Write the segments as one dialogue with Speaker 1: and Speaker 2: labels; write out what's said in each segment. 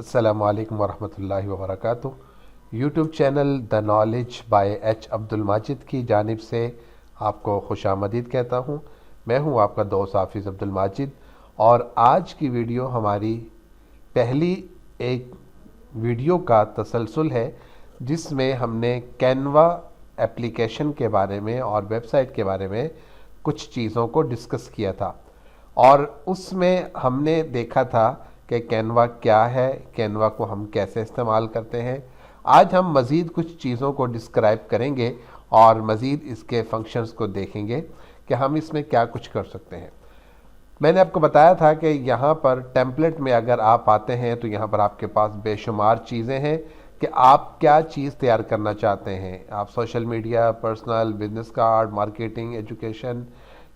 Speaker 1: अस्सलामु अलैकुम वरहमतुल्लाहि वबरकातुहू। YouTube channel the knowledge by H Abdul Majid की जानिब से आपको खुशामदीद कहता हूँ। मैं हूँ आपका दोस्त हाफिज़ अब्दुल माजिद और आज की वीडियो हमारी पहली एक वीडियो का तसलसल है जिसमें हमने कैनवा एप्लीकेशन के बारे में और वेबसाइट के बारे में कुछ चीज़ों को डिस्कस किया था और उसमें हमने देखा था कि कैनवा क्या है, कैनवा को हम कैसे इस्तेमाल करते हैं। आज हम मज़ीद कुछ चीज़ों को डिस्क्राइब करेंगे और मज़ीद इसके फंक्शंस को देखेंगे कि हम इसमें क्या कुछ कर सकते हैं। मैंने आपको बताया था कि यहाँ पर टेम्पलेट में अगर आप आते हैं तो यहाँ पर आपके पास बेशुमार चीज़ें हैं कि आप क्या चीज़ तैयार करना चाहते हैं। आप social media, personal, business card, marketing, education,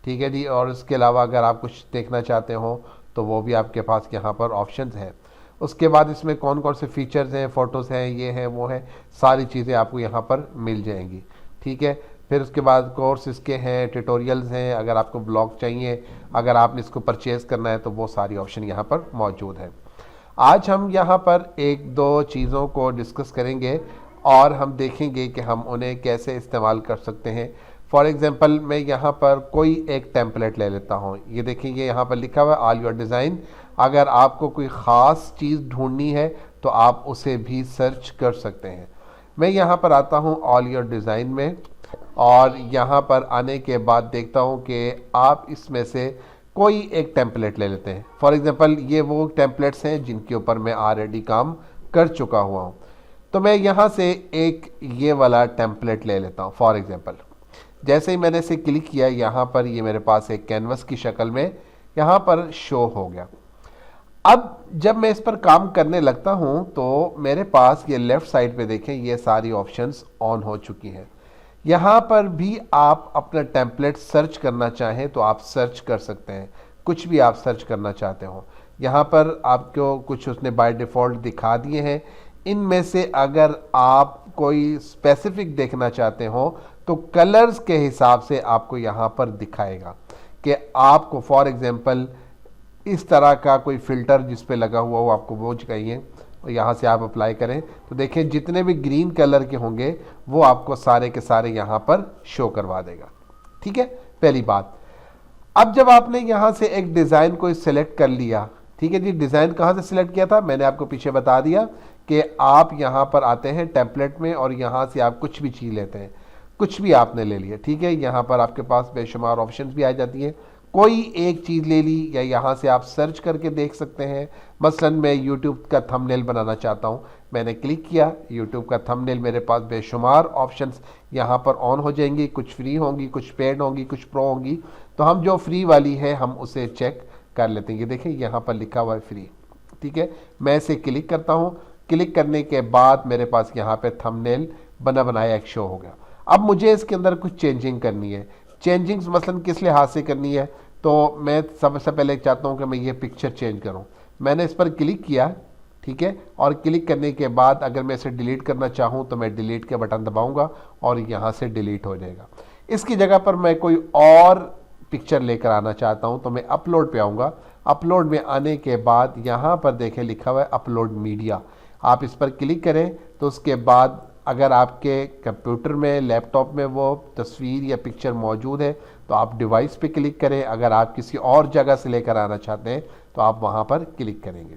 Speaker 1: ठीक है जी। और इसके अलावा अगर आप कुछ देखना चाहते हो तो वो भी आपके पास यहाँ पर ऑप्शंस हैं। उसके बाद इसमें कौन कौन से फीचर्स हैं, फ़ोटोज़ हैं, ये हैं वो हैं, सारी चीज़ें आपको यहाँ पर मिल जाएंगी, ठीक है। फिर उसके बाद कोर्स इसके हैं, ट्यूटोरियल्स हैं, अगर आपको ब्लॉग चाहिए, अगर आपने इसको परचेज़ करना है तो वो सारी ऑप्शन यहाँ पर मौजूद है। आज हम यहाँ पर एक दो चीज़ों को डिस्कस करेंगे और हम देखेंगे कि हम उन्हें कैसे इस्तेमाल कर सकते हैं। फॉर एग्ज़ाम्पल मैं यहाँ पर कोई एक टेम्पलेट ले लेता हूँ। ये देखिए, ये यहाँ पर लिखा हुआ है ऑल योर डिज़ाइन। अगर आपको कोई ख़ास चीज़ ढूंढनी है तो आप उसे भी सर्च कर सकते हैं। मैं यहाँ पर आता हूँ ऑल योर डिज़ाइन में और यहाँ पर आने के बाद देखता हूँ कि आप इसमें से कोई एक टेम्पलेट ले लेते हैं। फॉर एग्ज़ाम्पल ये वो टेम्पलेट्स हैं जिनके ऊपर मैं ऑलरेडी काम कर चुका हुआ हूँ। तो मैं यहाँ से एक ये वाला टेम्पलेट ले लेता हूँ। फॉर एग्ज़ाम्पल जैसे ही मैंने इसे क्लिक किया, यहाँ पर ये मेरे पास एक कैनवस की शक्ल में यहाँ पर शो हो गया। अब जब मैं इस पर काम करने लगता हूँ तो मेरे पास ये लेफ़्ट साइड पे देखें, ये सारी ऑप्शंस ऑन हो चुकी हैं। यहाँ पर भी आप अपना टेम्पलेट सर्च करना चाहें तो आप सर्च कर सकते हैं, कुछ भी आप सर्च करना चाहते हो। यहाँ पर आपको कुछ उसने बाय डिफ़ॉल्ट दिखा दिए हैं। इनमें से अगर आप कोई स्पेसिफिक देखना चाहते हो तो कलर्स के हिसाब से आपको यहाँ पर दिखाएगा कि आपको फॉर एग्ज़ाम्पल इस तरह का कोई फ़िल्टर जिस पे लगा हुआ हो आपको वो चाहिए और यहाँ से आप अप्लाई करें तो देखें जितने भी ग्रीन कलर के होंगे वो आपको सारे के सारे यहाँ पर शो करवा देगा, ठीक है। पहली बात, अब जब आपने यहाँ से एक डिज़ाइन को सिलेक्ट कर लिया, ठीक है जी। डिज़ाइन कहाँ से सिलेक्ट किया था मैंने आपको पीछे बता दिया कि आप यहाँ पर आते हैं टेम्पलेट में और यहाँ से आप कुछ भी चीज़ लेते हैं, कुछ भी आपने ले लिया, ठीक है। यहाँ पर आपके पास बेशुमार ऑप्शंस भी आ जाती हैं, कोई एक चीज़ ले ली या यहाँ से आप सर्च करके देख सकते हैं। मसलन मैं यूट्यूब का थंबनेल बनाना चाहता हूँ, मैंने क्लिक किया, यूट्यूब का थंबनेल मेरे पास बेशुमार ऑप्शंस यहाँ पर ऑन हो जाएंगी। कुछ फ्री होंगी, कुछ पेड होंगी, कुछ प्रो होंगी। तो हम जो फ्री वाली है हम उसे चेक कर लेते हैं। ये देखें यहाँ पर लिखा हुआ है फ्री, ठीक है। मैं इसे क्लिक करता हूँ। क्लिक करने के बाद मेरे पास यहाँ पे थंबनेल बना बनाया एक शो हो गया। अब मुझे इसके अंदर कुछ चेंजिंग करनी है। चेंजिंग्स मसलन किस लिहाज से करनी है तो मैं सबसे पहले चाहता हूँ कि मैं ये पिक्चर चेंज करूँ। मैंने इस पर क्लिक किया, ठीक है। और क्लिक करने के बाद अगर मैं इसे डिलीट करना चाहूँ तो मैं डिलीट के बटन दबाऊँगा और यहाँ से डिलीट हो जाएगा। इसकी जगह पर मैं कोई और पिक्चर लेकर आना चाहता हूँ तो मैं अपलोड पे आऊँगा। अपलोड में आने के बाद यहाँ पर देखें लिखा हुआ है अपलोड मीडिया, आप इस पर क्लिक करें तो उसके बाद अगर आपके कंप्यूटर में, लैपटॉप में वो तस्वीर या पिक्चर मौजूद है तो आप डिवाइस पे क्लिक करें। अगर आप किसी और जगह से लेकर आना चाहते हैं तो आप वहाँ पर क्लिक करेंगे।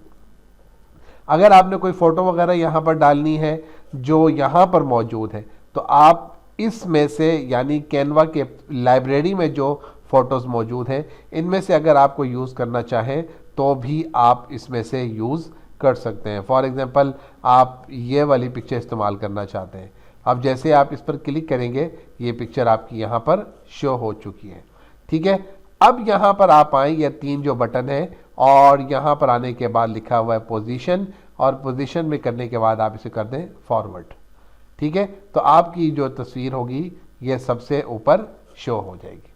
Speaker 1: अगर आपने कोई फ़ोटो वगैरह यहाँ पर डालनी है जो यहाँ पर मौजूद है तो आप इसमें से यानी कैनवा के लाइब्रेरी में जो फ़ोटोज़ मौजूद हैं इनमें से अगर आपको यूज़ करना चाहें तो भी आप इसमें से यूज़ कर सकते हैं। फॉर एग्ज़ाम्पल आप ये वाली पिक्चर इस्तेमाल करना चाहते हैं, अब जैसे आप इस पर क्लिक करेंगे ये पिक्चर आपकी यहाँ पर शो हो चुकी है, ठीक है। अब यहाँ पर आप आएँ, ये तीन जो बटन है और यहाँ पर आने के बाद लिखा हुआ है पोजीशन और पोजीशन में करने के बाद आप इसे कर दें फॉरवर्ड, ठीक है। तो आपकी जो तस्वीर होगी ये सबसे ऊपर शो हो जाएगी।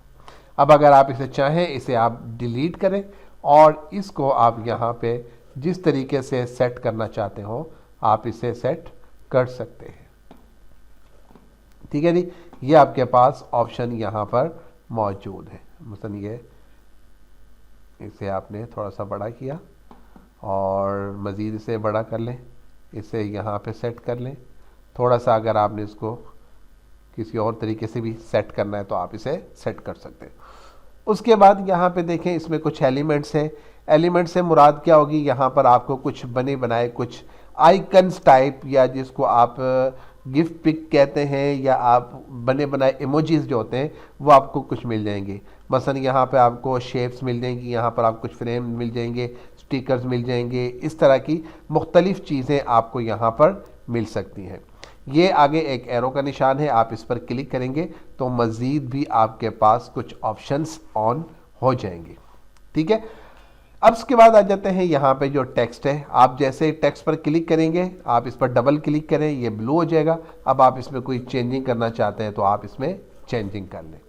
Speaker 1: अब अगर आप इसे चाहें इसे आप डिलीट करें और इसको आप यहाँ पे जिस तरीके से सेट करना चाहते हो आप इसे सेट कर सकते हैं, ठीक है जी। ये आपके पास ऑप्शन यहाँ पर मौजूद है। मसलन ये इसे आपने थोड़ा सा बड़ा किया और मज़ीद इसे बड़ा कर लें, इसे यहाँ पे सेट कर लें। थोड़ा सा अगर आपने इसको किसी और तरीके से भी सेट करना है तो आप इसे सेट कर सकते हैं। उसके बाद यहाँ पे देखें इसमें कुछ एलिमेंट्स हैं। एलिमेंट से मुराद क्या होगी, यहाँ पर आपको कुछ बने बनाए कुछ आइकन्स टाइप, या जिसको आप गिफ्ट पिक कहते हैं, या आप बने बनाए इमोजीज जो होते हैं वो आपको कुछ मिल जाएंगे। मसलन यहाँ पे आपको शेप्स मिल जाएंगी, यहाँ पर आपको कुछ फ्रेम मिल जाएंगे, स्टिकर्स मिल जाएंगे, इस तरह की मुख्तलिफ चीज़ें आपको यहाँ पर मिल सकती हैं। ये आगे एक एरो का निशान है, आप इस पर क्लिक करेंगे तो मज़ीद भी आपके पास कुछ ऑप्शंस ऑन हो जाएंगे। ठीक है, अब इसके बाद आ जाते हैं यहाँ पे जो टेक्स्ट है। आप जैसे टेक्स्ट पर क्लिक करेंगे, आप इस पर डबल क्लिक करें, ये ब्लू हो जाएगा। अब आप इसमें कोई चेंजिंग करना चाहते हैं तो आप इसमें चेंजिंग कर लें।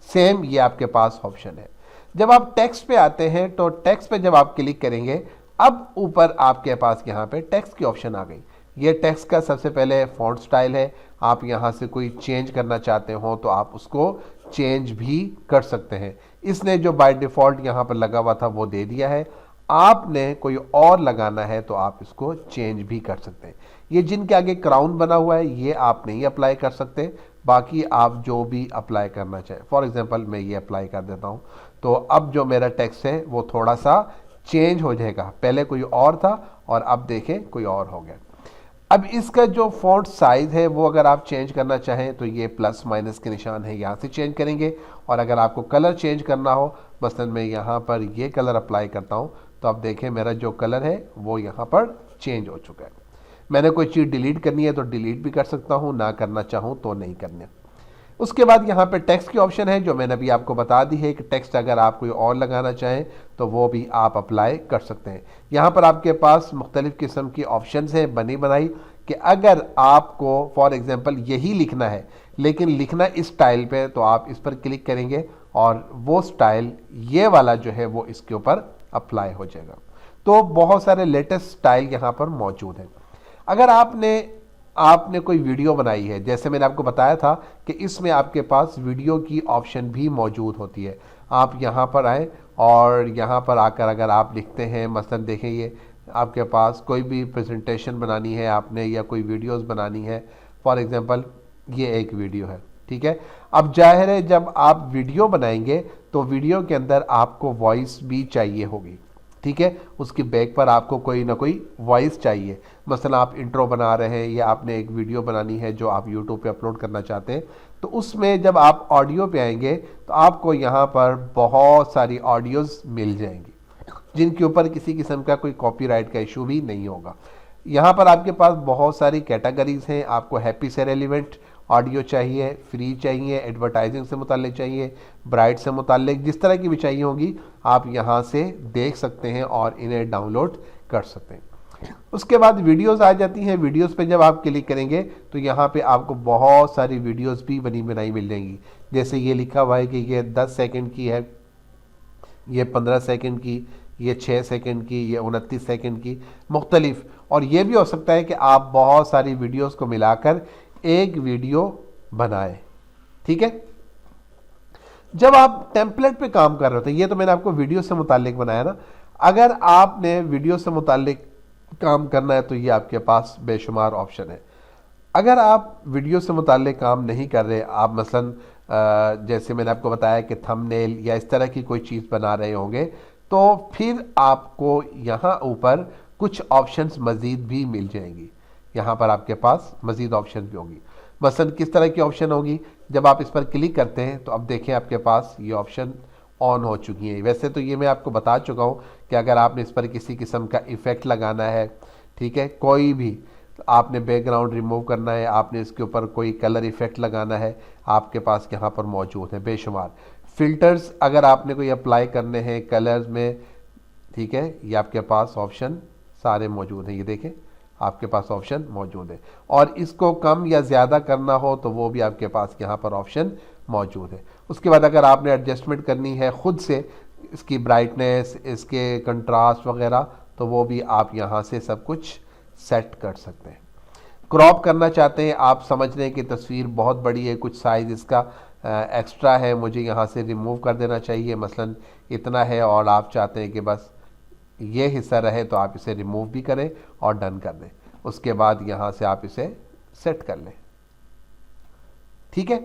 Speaker 1: सेम ये आपके पास ऑप्शन है। जब आप टेक्स्ट पे आते हैं तो टेक्स्ट पे जब आप क्लिक करेंगे, अब ऊपर आपके पास यहाँ पे टेक्स्ट की ऑप्शन आ गई। ये टेक्स्ट का सबसे पहले फॉन्ट स्टाइल है। आप यहाँ से कोई चेंज करना चाहते हो तो आप उसको चेंज भी कर सकते हैं। इसने जो बाय डिफ़ॉल्ट यहाँ पर लगा हुआ था वो दे दिया है। आपने कोई और लगाना है तो आप इसको चेंज भी कर सकते हैं। ये जिनके आगे क्राउन बना हुआ है ये आप नहीं अप्लाई कर सकते, बाकी आप जो भी अप्लाई करना चाहें। फॉर एग्जांपल मैं ये अप्लाई कर देता हूँ, तो अब जो मेरा टेक्स्ट है वो थोड़ा सा चेंज हो जाएगा। पहले कोई और था और अब देखें कोई और हो गया। अब इसका जो फॉन्ट साइज़ है वो अगर आप चेंज करना चाहें तो ये प्लस माइनस के निशान है, यहाँ से चेंज करेंगे। और अगर आपको कलर चेंज करना हो, मसलन मैं यहाँ पर ये कलर अप्लाई करता हूँ, तो आप देखें मेरा जो कलर है वो यहाँ पर चेंज हो चुका है। मैंने कोई चीज़ डिलीट करनी है तो डिलीट भी कर सकता हूँ, ना करना चाहूँ तो नहीं करना। उसके बाद यहाँ पे टेक्स्ट की ऑप्शन है जो मैंने अभी आपको बता दी है कि टेक्स्ट अगर आप कोई और लगाना चाहें तो वो भी आप अप्लाई कर सकते हैं। यहाँ पर आपके पास मुख्तलिफ़ किस्म की ऑप्शंस हैं बनी बनाई, कि अगर आपको फॉर एग्जांपल यही लिखना है लेकिन लिखना इस स्टाइल पे, तो आप इस पर क्लिक करेंगे और वो स्टाइल ये वाला जो है वो इसके ऊपर अप्लाई हो जाएगा। तो बहुत सारे लेटेस्ट स्टाइल यहाँ पर मौजूद हैं। अगर आपने कोई वीडियो बनाई है, जैसे मैंने आपको बताया था कि इसमें आपके पास वीडियो की ऑप्शन भी मौजूद होती है। आप यहाँ पर आए और यहाँ पर आकर अगर आप लिखते हैं, मसलन देखें ये आपके पास कोई भी प्रेजेंटेशन बनानी है आपने या कोई वीडियोस बनानी है, फॉर एग्जांपल ये एक वीडियो है। ठीक है, अब जाहिर है जब आप वीडियो बनाएंगे तो वीडियो के अंदर आपको वॉइस भी चाहिए होगी। ठीक है, उसकी बैक पर आपको कोई ना कोई वॉइस चाहिए। मसलन आप इंट्रो बना रहे हैं या आपने एक वीडियो बनानी है जो आप यूट्यूब पे अपलोड करना चाहते हैं, तो उसमें जब आप ऑडियो पे आएंगे तो आपको यहाँ पर बहुत सारी ऑडियोज़ मिल जाएंगी जिनके ऊपर किसी किस्म का कोई कॉपीराइट का इशू भी नहीं होगा। यहाँ पर आपके पास बहुत सारी कैटेगरीज हैं। आपको हैप्पी से रेलिवेंट ऑडियो चाहिए, फ्री चाहिए, एडवर्टाइजिंग से मुताल्लिक चाहिए, ब्राइट से मुताल्लिक, जिस तरह की भी चाहिए होगी आप यहाँ से देख सकते हैं और इन्हें डाउनलोड कर सकते हैं। उसके बाद वीडियोस आ जाती हैं। वीडियोस पे जब आप क्लिक करेंगे तो यहाँ पे आपको बहुत सारी वीडियोस भी बनी बनाई मिल जाएंगी। जैसे ये लिखा हुआ है कि ये 10 सेकंड की है, ये 15 सेकंड की, ये 6 सेकंड की, ये 29 सेकंड की, मुख्तलिफ। और ये भी हो सकता है कि आप बहुत सारी वीडियोस को मिलाकर एक वीडियो बनाए। ठीक है, जब आप टेम्पलेट पे काम कर रहे होते हैं, ये तो मैंने आपको वीडियो से मुताल्लिक बनाया ना, अगर आपने वीडियो से मुताल्लिक काम करना है तो ये आपके पास बेशुमार ऑप्शन है। अगर आप वीडियो से मुताल्लिक काम नहीं कर रहे, आप मसलन जैसे मैंने आपको बताया कि थंबनेल या इस तरह की कोई चीज़ बना रहे होंगे, तो फिर आपको यहाँ ऊपर कुछ ऑप्शंस मज़ीद भी मिल जाएंगी। यहाँ पर आपके पास मज़ीद ऑप्शन भी होगी। मसलन किस तरह की ऑप्शन होगी, जब आप इस पर क्लिक करते हैं तो अब देखें आपके पास ये ऑप्शन ऑन हो चुकी हैं। वैसे तो ये मैं आपको बता चुका हूँ कि अगर आपने इस पर किसी किस्म का इफ़ेक्ट लगाना है, ठीक है, कोई भी आपने बैकग्राउंड रिमूव करना है, आपने इसके ऊपर कोई कलर इफ़ेक्ट लगाना है, आपके पास यहाँ पर मौजूद है बेशुमार। फ़िल्टर्स अगर आपने कोई अप्लाई करने हैं कलर्स में, ठीक है, ये आपके पास ऑप्शन सारे मौजूद हैं। ये देखें आपके पास ऑप्शन मौजूद है। और इसको कम या ज़्यादा करना हो तो वो भी आपके पास यहाँ पर ऑप्शन मौजूद है। उसके बाद अगर आपने एडजस्टमेंट करनी है ख़ुद से, इसकी ब्राइटनेस, इसके कंट्रास्ट वगैरह, तो वो भी आप यहाँ से सब कुछ सेट कर सकते हैं। क्रॉप करना चाहते हैं, आप समझ रहे हैं कि तस्वीर बहुत बड़ी है, कुछ साइज़ इसका एक्स्ट्रा है, मुझे यहाँ से रिमूव कर देना चाहिए, मसलन इतना है, और आप चाहते हैं कि बस ये हिस्सा रहे तो आप इसे रिमूव भी करें और डन कर दें। उसके बाद यहाँ से आप इसे सेट कर लें। ठीक है,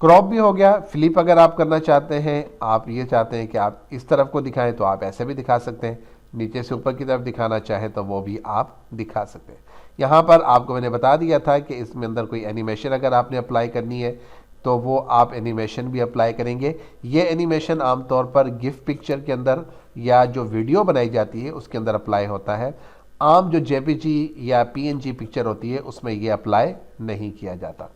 Speaker 1: क्रॉप भी हो गया। फ्लिप अगर आप करना चाहते हैं, आप ये चाहते हैं कि आप इस तरफ को दिखाएं तो आप ऐसे भी दिखा सकते हैं, नीचे से ऊपर की तरफ दिखाना चाहें तो वो भी आप दिखा सकते हैं। यहाँ पर आपको मैंने बता दिया था कि इसमें अंदर कोई एनिमेशन अगर आपने अप्लाई करनी है तो वो आप एनिमेशन भी अप्लाई करेंगे। ये एनिमेशन आमतौर पर गिफ पिक्चर के अंदर या जो वीडियो बनाई जाती है उसके अंदर अप्लाई होता है। आम जो जेपीजी या पीएनजी पिक्चर होती है उसमें ये अप्लाई नहीं किया जाता।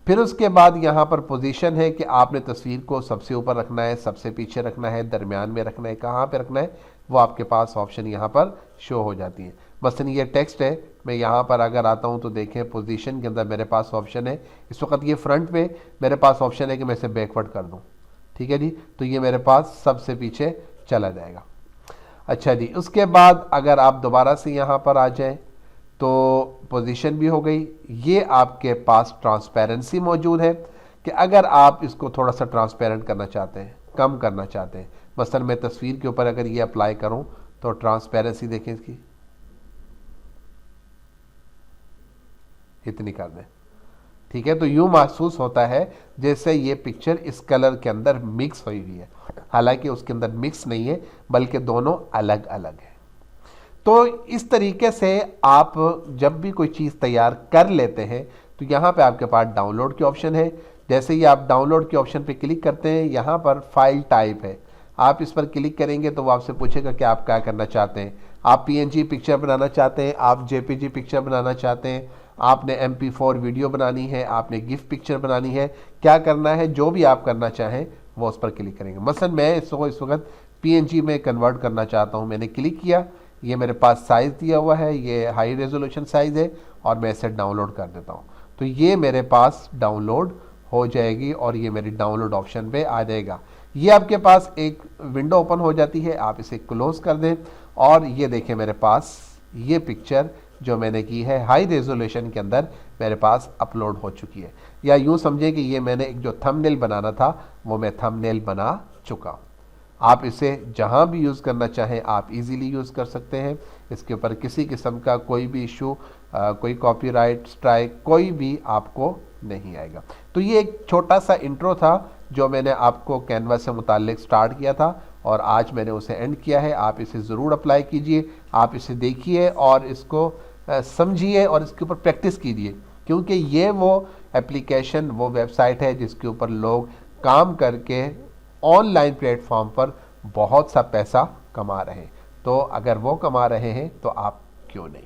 Speaker 1: फिर उसके बाद यहाँ पर पोजीशन है कि आपने तस्वीर को सबसे ऊपर रखना है, सबसे पीछे रखना है, दरमियान में रखना है, कहाँ पे रखना है, वो आपके पास ऑप्शन यहाँ पर शो हो जाती है। मसलन ये टेक्स्ट है, मैं यहाँ पर अगर आता हूँ तो देखें पोजीशन के अंदर मेरे पास ऑप्शन है। इस वक्त ये फ्रंट पे मेरे पास ऑप्शन है कि मैं इसे बैकवर्ड कर दूँ। ठीक है जी, तो ये मेरे पास सबसे पीछे चला जाएगा। अच्छा जी, उसके बाद अगर आप दोबारा से यहाँ पर आ जाएं तो पोजीशन भी हो गई। ये आपके पास ट्रांसपेरेंसी मौजूद है कि अगर आप इसको थोड़ा सा ट्रांसपेरेंट करना चाहते हैं, कम करना चाहते हैं, मसलन मैं तस्वीर के ऊपर अगर ये अप्लाई करूं तो ट्रांसपेरेंसी देखें इसकी, इतनी कर दें। ठीक है, तो यूं महसूस होता है जैसे ये पिक्चर इस कलर के अंदर मिक्स हुई हुई है, हालांकि उसके अंदर मिक्स नहीं है बल्कि दोनों अलग अलग है। तो इस तरीके से आप जब भी कोई चीज़ तैयार कर लेते हैं तो यहाँ पे आपके पास डाउनलोड के ऑप्शन है। जैसे ही आप डाउनलोड के ऑप्शन पे क्लिक करते हैं, यहाँ पर फाइल टाइप है, आप इस पर क्लिक करेंगे तो वो आपसे पूछेगा कि आप क्या करना चाहते हैं। आप पीएनजी पिक्चर बनाना चाहते हैं, आप जेपीजी पिक्चर बनाना चाहते हैं, आपने MP4 वीडियो बनानी है, आपने गिफ पिक्चर बनानी है, क्या करना है, जो भी आप करना चाहें वो उस पर क्लिक करेंगे। मसलन मैं इसको इस वक्त पीएनजी में कन्वर्ट करना चाहता हूँ, मैंने क्लिक किया, ये मेरे पास साइज़ दिया हुआ है, ये हाई रेजोल्यूशन साइज़ है और मैं इसे डाउनलोड कर देता हूँ तो ये मेरे पास डाउनलोड हो जाएगी और ये मेरी डाउनलोड ऑप्शन पे आ जाएगा। ये आपके पास एक विंडो ओपन हो जाती है, आप इसे क्लोज कर दें और ये देखें मेरे पास ये पिक्चर जो मैंने की है हाई रेजोल्यूशन के अंदर मेरे पास अपलोड हो चुकी है। या यूँ समझें कि ये मैंने एक जो थंबनेल बनाना था वो मैं थंबनेल बना चुका हूँ। आप इसे जहां भी यूज़ करना चाहें आप इजीली यूज़ कर सकते हैं। इसके ऊपर किसी किस्म का कोई भी इशू, कोई कॉपीराइट स्ट्राइक कोई भी आपको नहीं आएगा। तो ये एक छोटा सा इंट्रो था जो मैंने आपको कैनवा से मुताल्लिक स्टार्ट किया था और आज मैंने उसे एंड किया है। आप इसे ज़रूर अप्लाई कीजिए, आप इसे देखिए और इसको समझिए और इसके ऊपर प्रैक्टिस कीजिए, क्योंकि ये वो एप्लीकेशन, वो वेबसाइट है जिसके ऊपर लोग काम करके ऑनलाइन प्लेटफॉर्म पर बहुत सा पैसा कमा रहे हैं। तो अगर वो कमा रहे हैं तो आप क्यों नहीं।